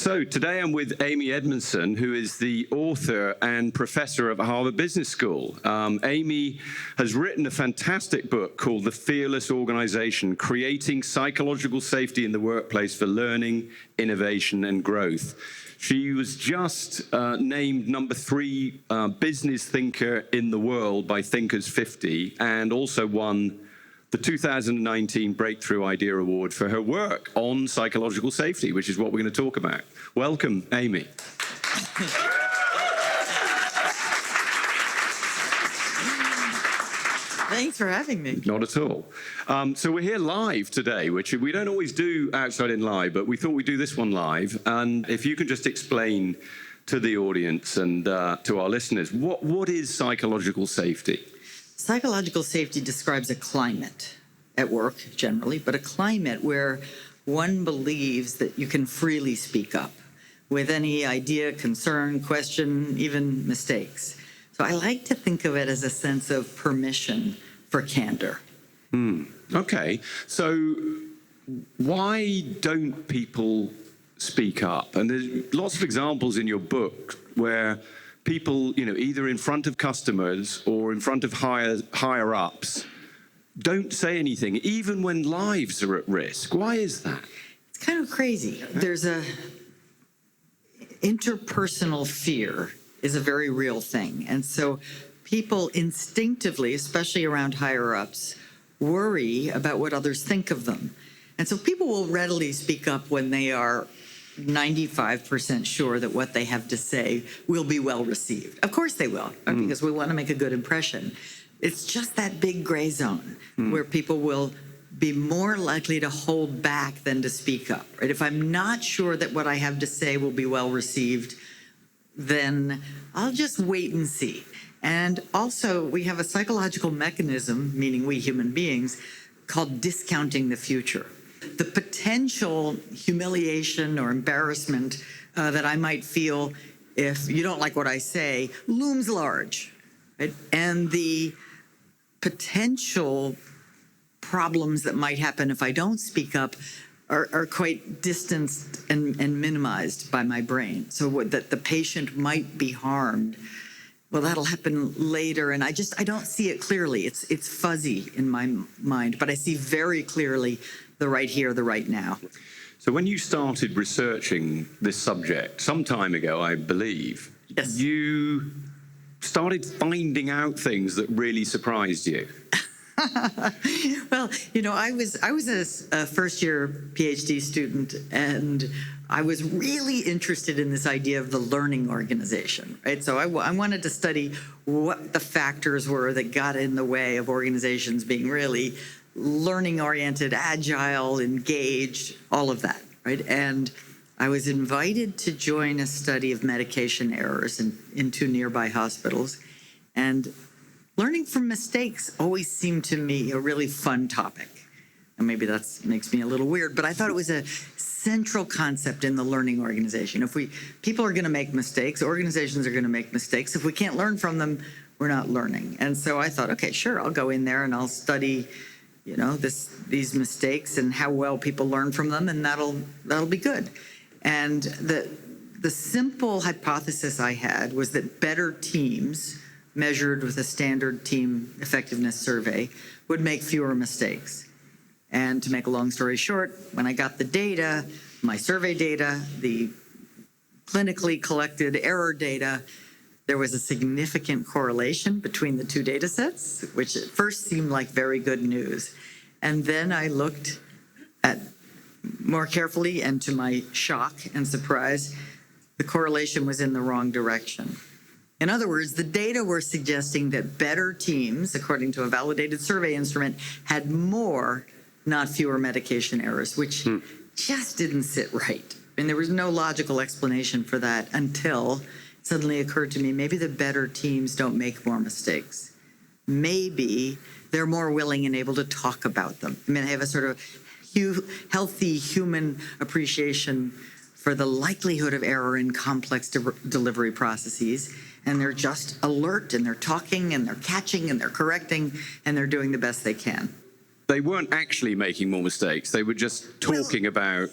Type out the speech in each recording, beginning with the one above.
So today I'm with Amy Edmondson, who is the author and professor at Harvard Business School. Amy has written a fantastic book called The Fearless Organization, Creating Psychological Safety in the Workplace for Learning, Innovation, and Growth. She was just named number 3 business thinker in the world by Thinkers 50, and also won the 2019 Breakthrough Idea Award for her work on psychological safety, which is what we're going to talk about. Welcome, Amy. Thanks for having me. Not at all. So we're here live today, which we don't always do outside in live, but we thought we'd do this one live. And if you can just explain to the audience and to our listeners, what is psychological safety? Psychological safety describes a climate at work generally, but a climate where one believes that you can freely speak up with any idea, concern, question, even mistakes. So I like to think of it as a sense of permission for candor. Okay. So why don't people speak up? And there's lots of examples in your book where people, either in front of customers or in front of higher ups, don't say anything, even when lives are at risk. Why is that? It's kind of crazy. There's interpersonal fear is a very real thing. And so people instinctively, especially around higher ups, worry about what others think of them. And so people will readily speak up when they are 95% sure that what they have to say will be well received. Of course they will, because we want to make a good impression. It's just that big gray zone where people will be more likely to hold back than to speak up. Right? If I'm not sure that what I have to say will be well received, then I'll just wait and see. And also, we have a psychological mechanism, meaning we human beings, called discounting the future. The potential humiliation or embarrassment that I might feel if you don't like what I say looms large. Right? And the potential problems that might happen if I don't speak up are quite distanced and minimized by my brain. So that the patient might be harmed, well, that'll happen later, and I don't see it clearly. It's fuzzy in my mind, but I see very clearly the right here, the right now. So when you started researching this subject some time ago, I believe, yes, you started finding out things that really surprised you. Well, I was a first-year PhD student, and I was really interested in this idea of the learning organization, right? So I wanted to study what the factors were that got in the way of organizations being really learning-oriented, agile, engaged, all of that, right? And I was invited to join a study of medication errors in 2 nearby hospitals, and learning from mistakes always seemed to me a really fun topic. And maybe that makes me a little weird, but I thought it was a central concept in the learning organization. People are going to make mistakes, organizations are going to make mistakes. If we can't learn from them, we're not learning. And so I thought, okay, sure, I'll go in there and I'll study, these mistakes and how well people learn from them, and that'll be good. And the simple hypothesis I had was that better teams, measured with a standard team effectiveness survey, would make fewer mistakes. And to make a long story short, when I got the data, my survey data, the clinically collected error data, there was a significant correlation between the 2 data sets, which at first seemed like very good news. And then I looked at more carefully, and to my shock and surprise, the correlation was in the wrong direction. In other words, the data were suggesting that better teams, according to a validated survey instrument, had more, not fewer medication errors, which just didn't sit right. And there was no logical explanation for that until it suddenly occurred to me, maybe the better teams don't make more mistakes. Maybe they're more willing and able to talk about them. I mean, they have a sort of healthy human appreciation for the likelihood of error in complex delivery processes. And they're just alert, and they're talking, and they're catching, and they're correcting, and they're doing the best they can. They weren't actually making more mistakes. They were just talking about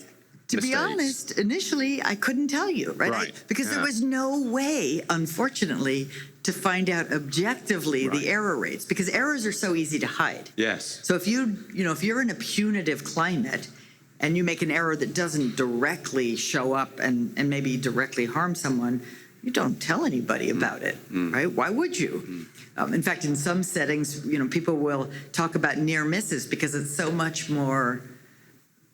To be honest, initially, I couldn't tell you, right? Because there was no way, unfortunately, to find out objectively the error rates, because errors are so easy to hide. Yes. So if if you're in a punitive climate and you make an error that doesn't directly show up and maybe directly harm someone, you don't tell anybody about it, right? Why would you? In fact, in some settings, people will talk about near misses because it's so much more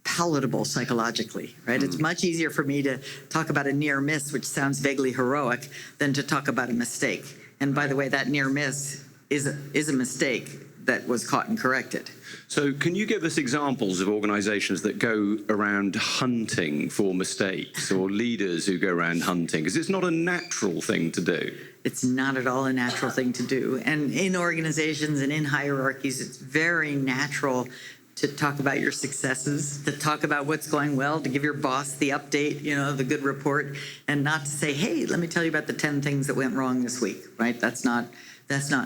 palatable psychologically, right? It's much easier for me to talk about a near miss, which sounds vaguely heroic, than to talk about a mistake. And by the way, that near miss is a mistake that was caught and corrected. So can you give us examples of organizations that go around hunting for mistakes, or leaders who go around hunting? Because it's not a natural thing to do. It's not at all a natural thing to do. And in organizations and in hierarchies, it's very natural to talk about your successes, to talk about what's going well, to give your boss the update, the good report, and not to say, hey, let me tell you about the 10 things that went wrong this week, right? That's not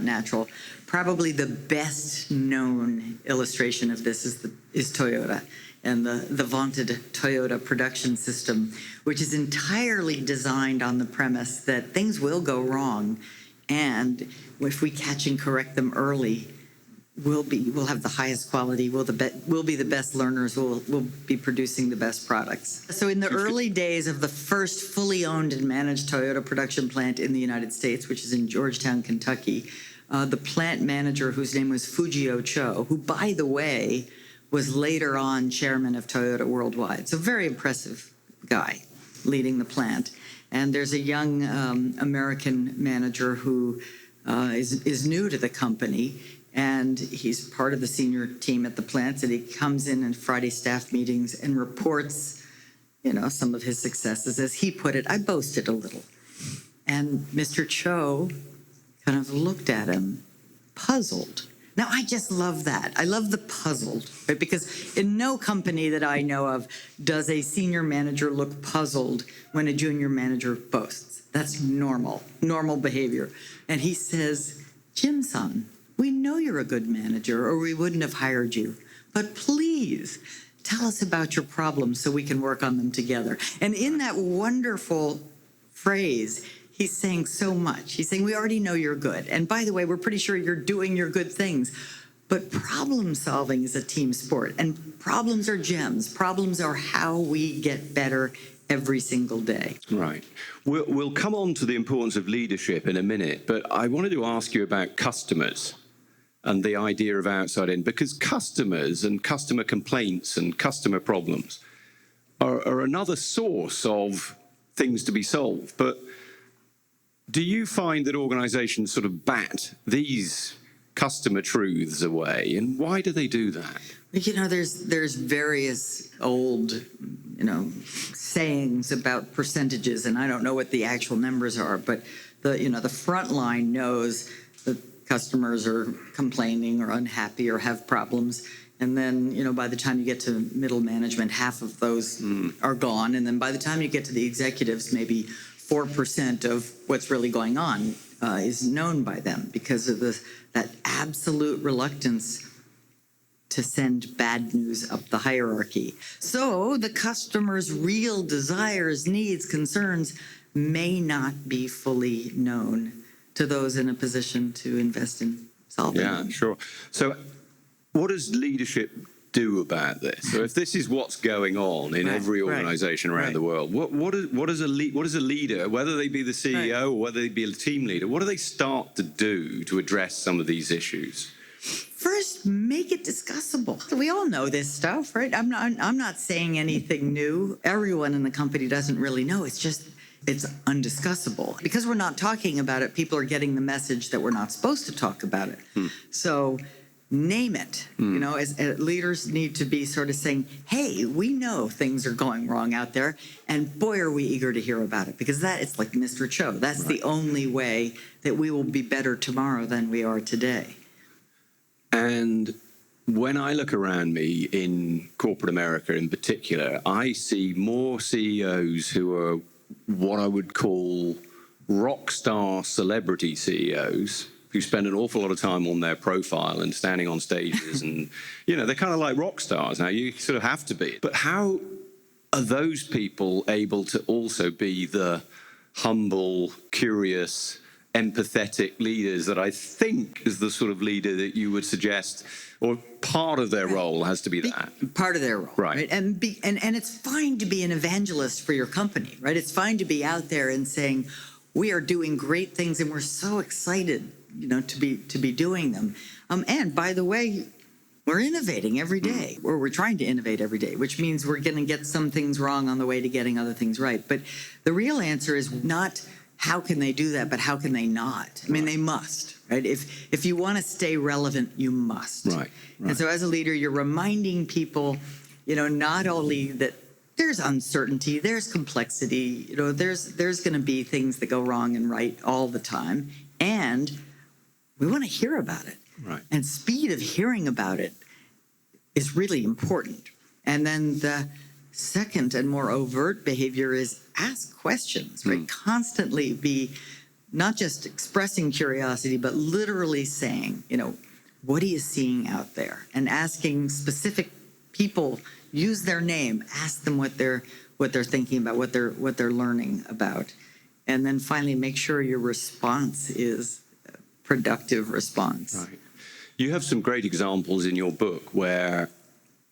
natural. Probably the best known illustration of this is Toyota and the vaunted Toyota production system, which is entirely designed on the premise that things will go wrong, and if we catch and correct them early, we'll have the highest quality, we'll be the best learners, we'll be producing the best products. So in the early days of the first fully owned and managed Toyota production plant in the United States, which is in Georgetown, Kentucky, the plant manager, whose name was Fujio Cho, who, by the way, was later on chairman of Toyota Worldwide. So very impressive guy leading the plant. And there's a young American manager who is new to the company, and he's part of the senior team at the plant, and he comes in Friday staff meetings and reports, some of his successes. As he put it, I boasted a little. And Mr. Cho kind of looked at him, puzzled. Now, I just love that. I love the puzzled, right? Because in no company that I know of does a senior manager look puzzled when a junior manager boasts. That's normal behavior. And he says, Jim-san, we know you're a good manager, or we wouldn't have hired you. But please tell us about your problems so we can work on them together. And in that wonderful phrase, he's saying so much. He's saying, we already know you're good. And by the way, we're pretty sure you're doing your good things. But problem solving is a team sport. And problems are gems. Problems are how we get better every single day. Right. We'll come on to the importance of leadership in a minute, but I wanted to ask you about customers and the idea of outside in, because customers and customer complaints and customer problems are another source of things to be solved. But do you find that organizations sort of bat these customer truths away, and why do they do that? There's various old, sayings about percentages, and I don't know what the actual numbers are, but the front line knows that customers are complaining or unhappy or have problems. And then, by the time you get to middle management, half of those are gone. And then by the time you get to the executives, maybe 4% of what's really going on is known by them because of that absolute reluctance to send bad news up the hierarchy. So the customer's real desires, needs, concerns may not be fully known to those in a position to invest in solving them. Yeah, sure. So what does leadership do about this? So if this is what's going on in every organization around the world, what does a leader, whether they be the CEO or whether they be a team leader, what do they start to do to address some of these issues? First, make it discussable. We all know this stuff, right? I'm not saying anything new. Everyone in the company doesn't really know. It's undiscussable. Because we're not talking about it, people are getting the message that we're not supposed to talk about it. So name it. As leaders need to be sort of saying, hey, we know things are going wrong out there, and boy, are we eager to hear about it, because it's like Mr. Cho. That's the only way that we will be better tomorrow than we are today. And when I look around me in corporate America in particular, I see more CEOs who are what I would call rockstar celebrity CEOs, who spend an awful lot of time on their profile and standing on stages and, they're kind of like rock stars now. You sort of have to be. But how are those people able to also be the humble, curious, empathetic leaders that I think is the sort of leader that you would suggest, or part of their role has to be that? Part of their role, Right. And it's fine to be an evangelist for your company, right? It's fine to be out there and saying, we are doing great things and we're so excited, to be doing them. And by the way, we're innovating every day, or we're trying to innovate every day, which means we're going to get some things wrong on the way to getting other things right. But the real answer is not how can they do that, but how can they not? I mean, they must, right? If you want to stay relevant, you must. Right. And so as a leader, you're reminding people, not only that there's uncertainty, there's complexity, there's going to be things that go wrong and right all the time. And we want to hear about it. Right. And speed of hearing about it is really important. And then the second and more overt behavior is ask questions, right? Constantly be not just expressing curiosity, but literally saying, what are you seeing out there? And asking specific people, use their name, ask them what they're thinking about, what they're learning about. And then finally make sure your response is a productive response. Right. You have some great examples in your book where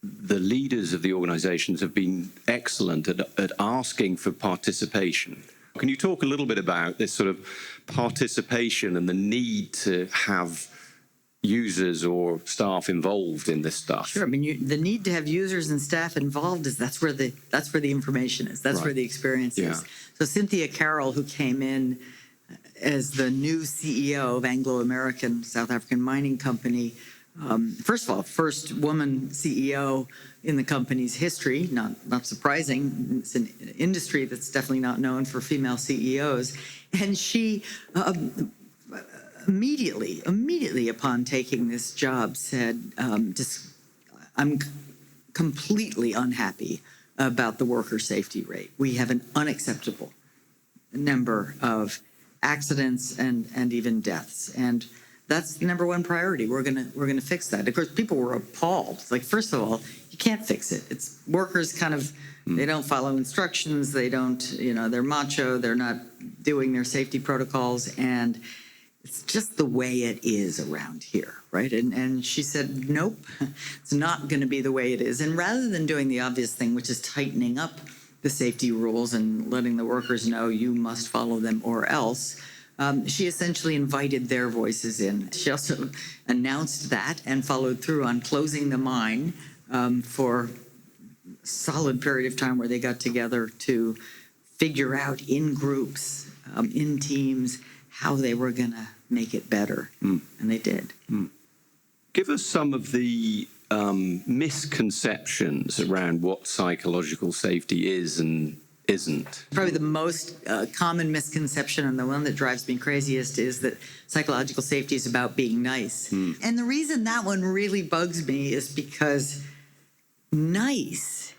the leaders of the organizations have been excellent at asking for participation. Can you talk a little bit about this sort of participation and the need to have users or staff involved in this stuff? Sure. I mean, the need to have users and staff involved is that's where the information is. That's Right. where the experience Yeah. is. So Cynthia Carroll, who came in as the new CEO of Anglo-American South African Mining Company, first of all, first woman CEO in the company's history, not surprising. It's an industry that's definitely not known for female CEOs. And she immediately upon taking this job said, I'm completely unhappy about the worker safety rate. We have an unacceptable number of accidents and even deaths. And that's the number one priority. We're gonna fix that. Of course, people were appalled. It's like, first of all, you can't fix it. It's workers they don't follow instructions. They don't, they're macho. They're not doing their safety protocols. And it's just the way it is around here, right? And she said, nope, it's not going to be the way it is. And rather than doing the obvious thing, which is tightening up the safety rules and letting the workers know you must follow them or else, she essentially invited their voices in. She also announced that and followed through on closing the mine for a solid period of time where they got together to figure out in groups, in teams, how they were going to make it better. And they did. Give us some of the misconceptions around what psychological safety is and isn't. Probably the most common misconception, and the one that drives me craziest, is that psychological safety is about being nice. And the reason that one really bugs me is because nice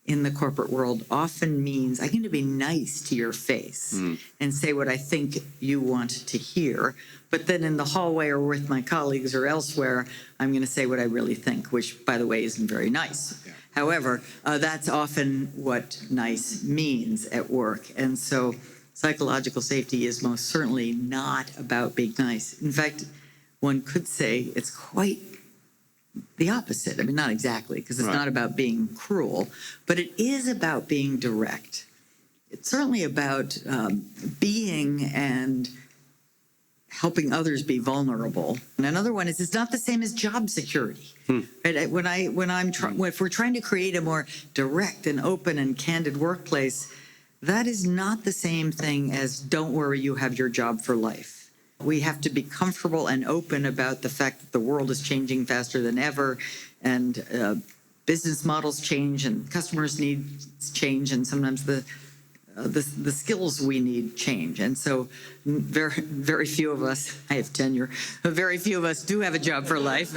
in the corporate world often means I'm going to be nice to your face and say what I think you want to hear. But then in the hallway or with my colleagues or elsewhere, I'm going to say what I really think, which, by the way, isn't very nice. Yeah. However, that's often what nice means at work. And so psychological safety is most certainly not about being nice. In fact, one could say it's quite the opposite. I mean, not exactly, because it's not about being cruel, but it is about being direct. It's certainly about being and helping others be vulnerable. And another one is it's not the same as job security. Right? If we're trying to create a more direct and open and candid workplace, that is not the same thing as don't worry, you have your job for life. We have to be comfortable and open about the fact that the world is changing faster than ever, and business models change, and customers' needs change, and sometimes the the skills we need change. And so very few of us, I have tenure, but very few of us do have a job for life.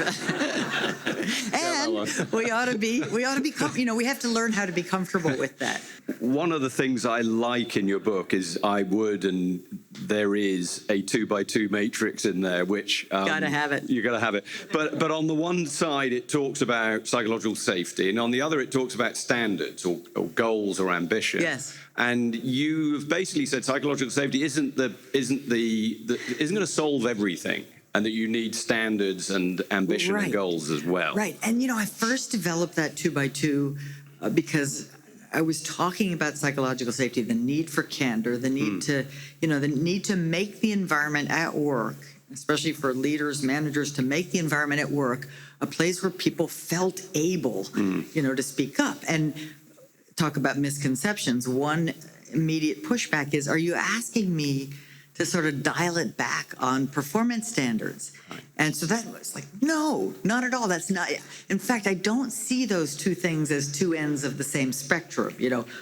And we ought to be, we have to learn how to be comfortable with that. One of the things I like in your book is and there is a 2x2 matrix in there, which Gotta have it. You gotta have it. But on the one side, it talks about psychological safety, and on the other, it talks about standards or goals or ambition. Yes. And you've basically said psychological safety isn't going to solve everything, and that you need standards and ambition and goals as well. Right. And I first developed that 2x2 because I was talking about psychological safety, the need for candor, the need to make the environment at work, especially for leaders, managers, to make the environment at work a place where people felt able, to speak up. And talk about misconceptions. One immediate pushback is, are you asking me to sort of dial it back on performance standards? Right. And so that was like, no, not at all. That's not. In fact, I don't see those two things as two ends of the same spectrum.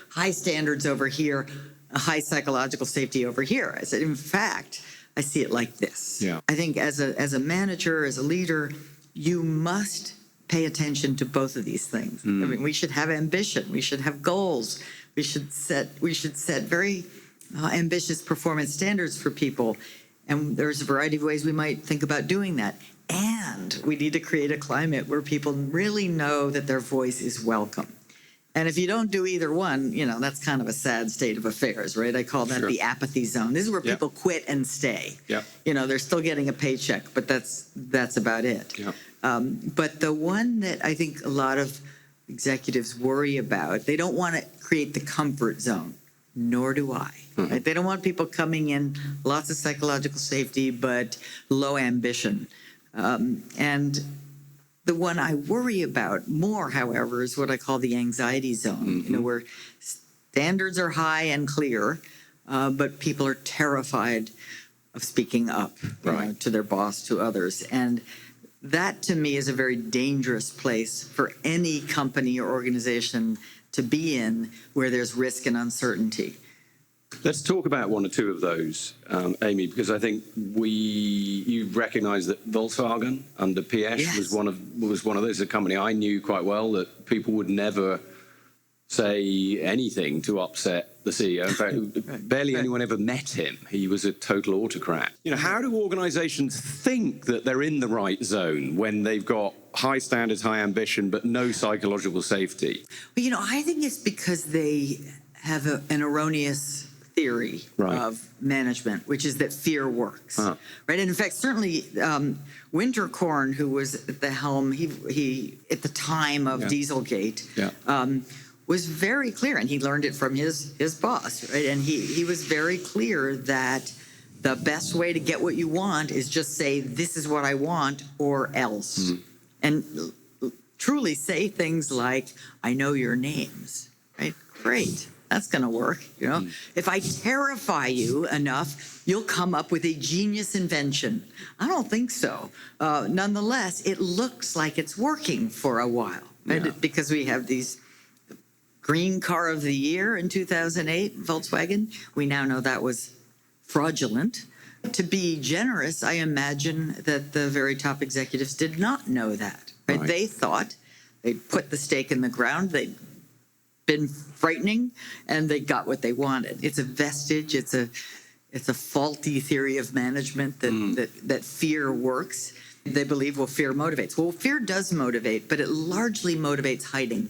High standards over here, a high psychological safety over here. I said, in fact, I see it like this. Yeah. I think as a manager, as a leader, you must pay attention to both of these things. I mean, we should have ambition. We should have goals. We should set very ambitious performance standards for people. And there's a variety of ways we might think about doing that. And we need to create a climate where people really know that their voice is welcome. And if you don't do either one, that's kind of a sad state of affairs, right? I call that the apathy zone. This is where people quit and stay. Yeah. They're still getting a paycheck, but that's about it. Yeah. But the one that I think a lot of executives worry about, they don't want to create the comfort zone, nor do I. Right? They don't want people coming in, lots of psychological safety, but low ambition. And the one I worry about more, however, is what I call the anxiety zone, where standards are high and clear, but people are terrified of speaking up to their boss, to others. And that, to me, is a very dangerous place for any company or organization to be in where there's risk and uncertainty. Let's talk about one or two of those, Amy, because I think you recognise that Volkswagen under Piesch was one of those, a company I knew quite well, that people would never say anything to upset the CEO. In fact, barely anyone ever met him. He was a total autocrat. How do organizations think that they're in the right zone when they've got high standards, high ambition, but no psychological safety? Well, I think it's because they have an erroneous theory of management, which is that fear works. Right? And in fact, certainly Winterkorn, who was at the helm, he at the time of Dieselgate, was very clear, and he learned it from his boss, right? And he was very clear that the best way to get what you want is just say, this is what I want, or else. And truly say things like, I know your names, right? Great, that's gonna work, If I terrify you enough, you'll come up with a genius invention. I don't think so. Nonetheless, it looks like it's working for a while, right? Because we have these Green Car of the Year in 2008, Volkswagen. We now know that was fraudulent. To be generous, I imagine that the very top executives did not know that. Right? They thought they'd put the stake in the ground, they'd been frightening, and they got what they wanted. It's a vestige, it's a faulty theory of management that fear works. They believe, fear motivates. Well, fear does motivate, but it largely motivates hiding.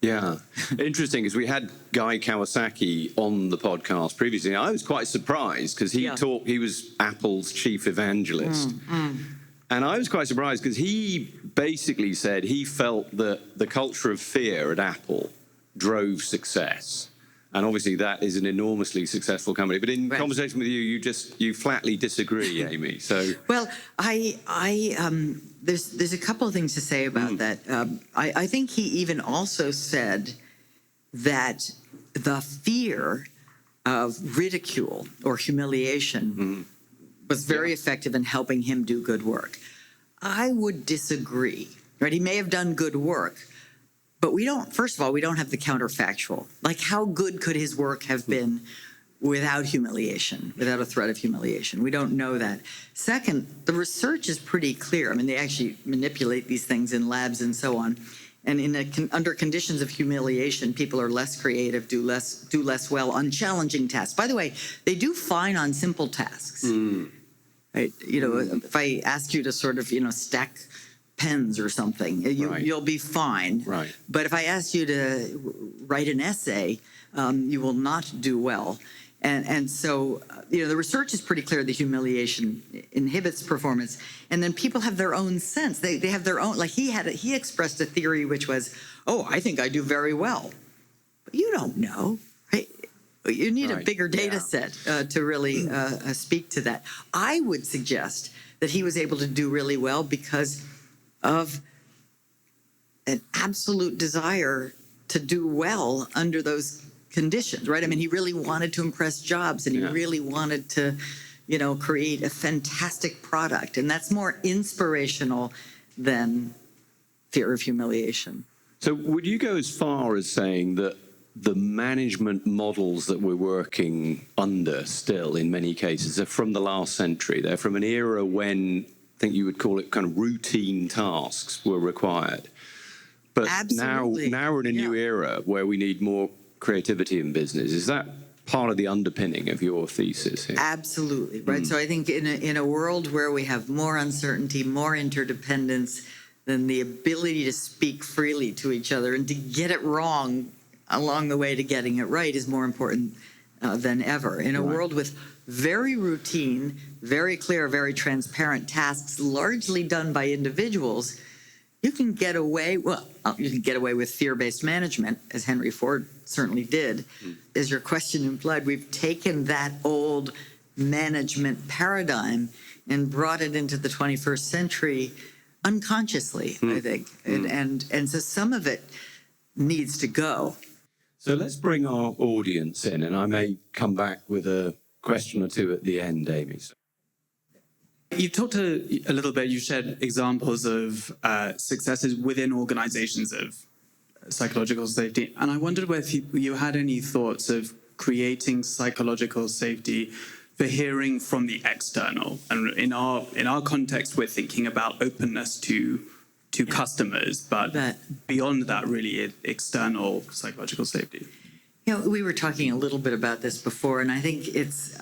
Yeah. Interesting, because we had Guy Kawasaki on the podcast previously. I was quite surprised because he was Apple's chief evangelist. And I was quite surprised because he basically said he felt that the culture of fear at Apple drove success. And obviously that is an enormously successful company. But in conversation with you, you flatly disagree, Amy. So well, there's a couple of things to say about that. I think he even also said that the fear of ridicule or humiliation was very effective in helping him do good work. I would disagree. Right? He may have done good work, But we don't, first of all, we don't have the counterfactual. Like, how good could his work have been without humiliation, without a threat of humiliation? We don't know that. Second, the research is pretty clear. I mean, they actually manipulate these things in labs and so on. And under conditions of humiliation, people are less creative, do less well on challenging tasks. By the way, they do fine on simple tasks. Right? If I asked you to sort of, stack pens or something, you'll be fine. Right. But if I asked you to write an essay, you will not do well. And so, the research is pretty clear that humiliation inhibits performance. And then people have their own sense. They have their own, like he expressed a theory which was, oh, I think I do very well. But you don't know, right? You need a bigger data set to really speak to that. I would suggest that he was able to do really well because of an absolute desire to do well under those conditions, right? I mean, he really wanted to impress Jobs, and he really wanted to, create a fantastic product. And that's more inspirational than fear of humiliation. So would you go as far as saying that the management models that we're working under still, in many cases, are from the last century? They're from an era when, I think you would call it kind of routine tasks were required. But now we're in a new era where we need more creativity in business. Is that part of the underpinning of your thesis here? Absolutely, right? So I think in a world where we have more uncertainty, more interdependence, then the ability to speak freely to each other and to get it wrong along the way to getting it right is more important than ever. In a world with very routine, very clear, very transparent tasks, largely done by individuals, you can get away with fear-based management, as Henry Ford certainly did. As your question implied, we've taken that old management paradigm and brought it into the 21st century unconsciously, I think. And so some of it needs to go. So let's bring our audience in, and I may come back with a question or two at the end, Amy. You talked a little bit, you shared examples of successes within organizations of psychological safety. And I wondered whether you had any thoughts of creating psychological safety for hearing from the external. And in our context, we're thinking about openness to customers, but beyond that, really external psychological safety. We were talking a little bit about this before, and I think it's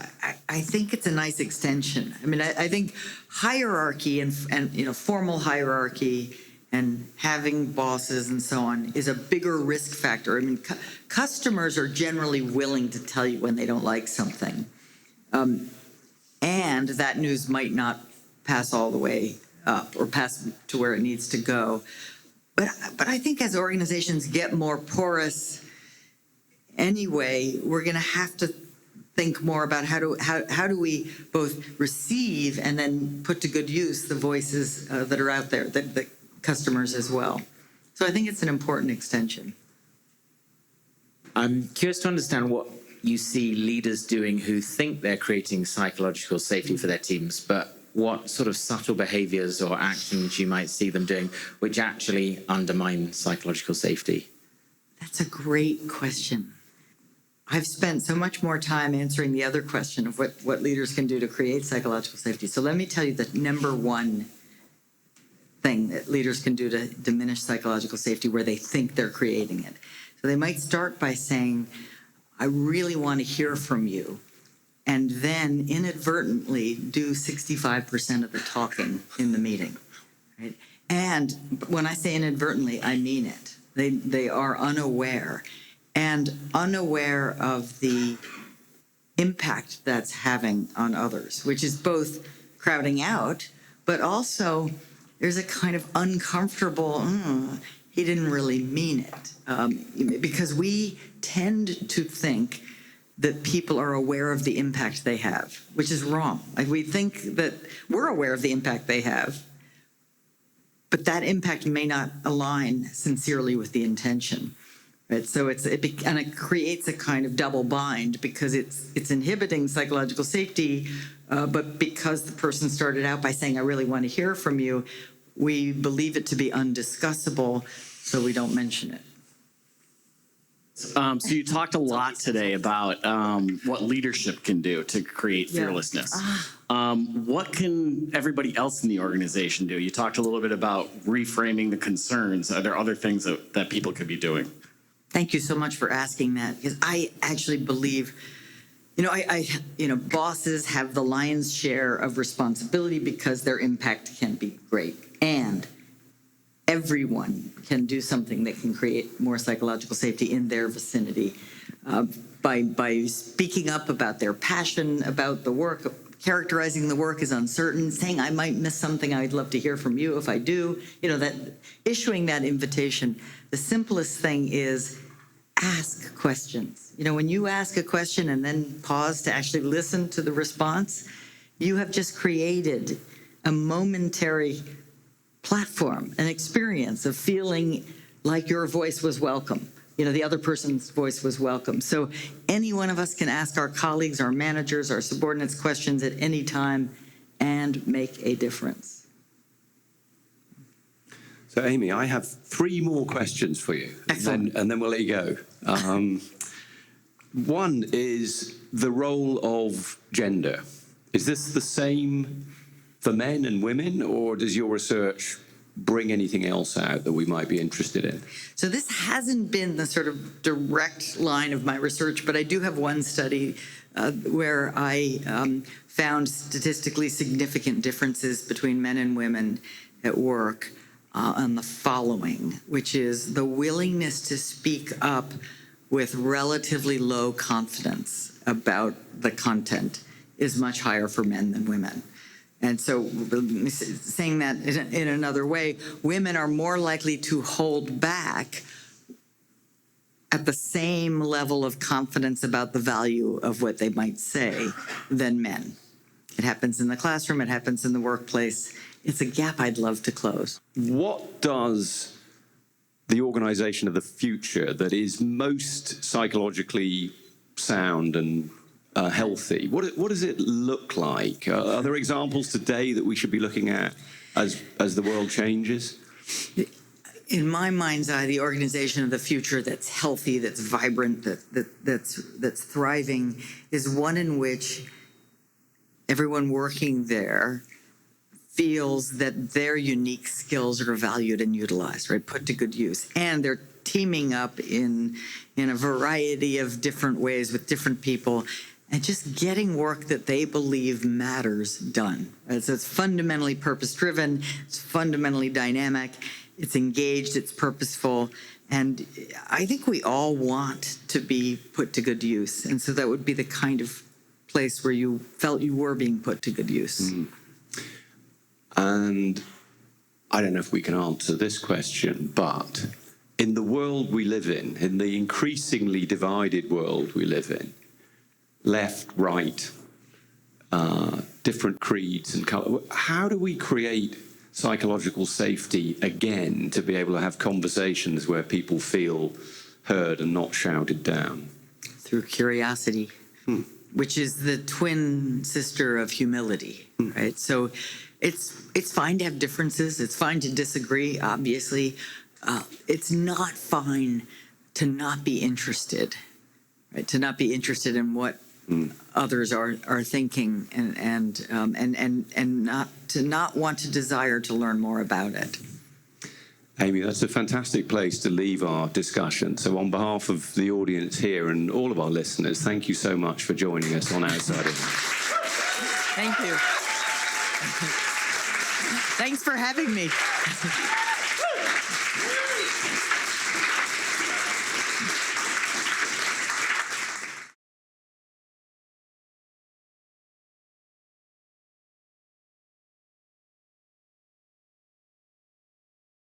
a nice extension. I mean, I think hierarchy and formal hierarchy and having bosses and so on is a bigger risk factor. I mean, customers are generally willing to tell you when they don't like something, and that news might not pass all the way up or pass to where it needs to go. But I think as organizations get more porous, anyway, we're going to have to think more about how do we both receive and then put to good use the voices that are out there, the customers as well. So I think it's an important extension. I'm curious to understand what you see leaders doing who think they're creating psychological safety for their teams, but what sort of subtle behaviors or actions you might see them doing which actually undermine psychological safety. That's a great question. I've spent so much more time answering the other question of what leaders can do to create psychological safety. So let me tell you the number one thing that leaders can do to diminish psychological safety where they think they're creating it. So they might start by saying, I really want to hear from you, and then inadvertently do 65% of the talking in the meeting. Right? And when I say inadvertently, I mean it. They are unaware. And unaware of the impact that's having on others, which is both crowding out, but also there's a kind of uncomfortable, he didn't really mean it. Because we tend to think that people are aware of the impact they have, which is wrong. Like, we think that we're aware of the impact they have, but that impact may not align sincerely with the intention. Right? So it creates a kind of double bind because it's inhibiting psychological safety, but because the person started out by saying, I really want to hear from you, we believe it to be undiscussable, so we don't mention it. So you talked a lot today about what leadership can do to create fearlessness. What can everybody else in the organization do? You talked a little bit about reframing the concerns. Are there other things that people could be doing? Thank you so much for asking that, because I actually believe, bosses have the lion's share of responsibility because their impact can be great. And everyone can do something that can create more psychological safety in their vicinity by speaking up about their passion about the work, characterizing the work as uncertain, saying I might miss something, I'd love to hear from you if I do. That issuing that invitation, the simplest thing is ask questions. When you ask a question and then pause to actually listen to the response, you have just created a momentary platform, an experience of feeling like your voice was welcome. The other person's voice was welcome. So any one of us can ask our colleagues, our managers, our subordinates questions at any time and make a difference. So, Amy, I have 3 more questions for you. Excellent. And then we'll let you go. One is the role of gender. Is this the same for men and women, or does your research bring anything else out that we might be interested in? So this hasn't been the sort of direct line of my research, but I do have one study where I found statistically significant differences between men and women at work on the following, which is the willingness to speak up with relatively low confidence about the content is much higher for men than women. And so, saying that in another way, women are more likely to hold back at the same level of confidence about the value of what they might say than men. It happens in the classroom, it happens in the workplace. It's a gap I'd love to close. What does the organization of the future that is most psychologically sound and healthy, what does it look like? Are there examples today that we should be looking at as the world changes? In my mind's eye, the organization of the future that's healthy, that's vibrant, that's thriving, is one in which everyone working there feels that their unique skills are valued and utilized, right? Put to good use. And they're teaming up in a variety of different ways with different people and just getting work that they believe matters done. Right? So it's fundamentally purpose-driven, it's fundamentally dynamic, it's engaged, it's purposeful, and I think we all want to be put to good use. And so that would be the kind of place where you felt you were being put to good use. Mm. And I don't know if we can answer this question, but in the world we live in the increasingly divided world we live in, left, right, different creeds and color, how do we create psychological safety again to be able to have conversations where people feel heard and not shouted down? Through curiosity. Which is the twin sister of humility, right? So it's fine to have differences. It's fine to disagree, obviously. It's not fine to not be interested, right? To not be interested in what others are thinking and not want to desire to learn more about it. Amy, that's a fantastic place to leave our discussion. So on behalf of the audience here and all of our listeners, thank you so much for joining us on Outside In. Thank you. Thanks for having me.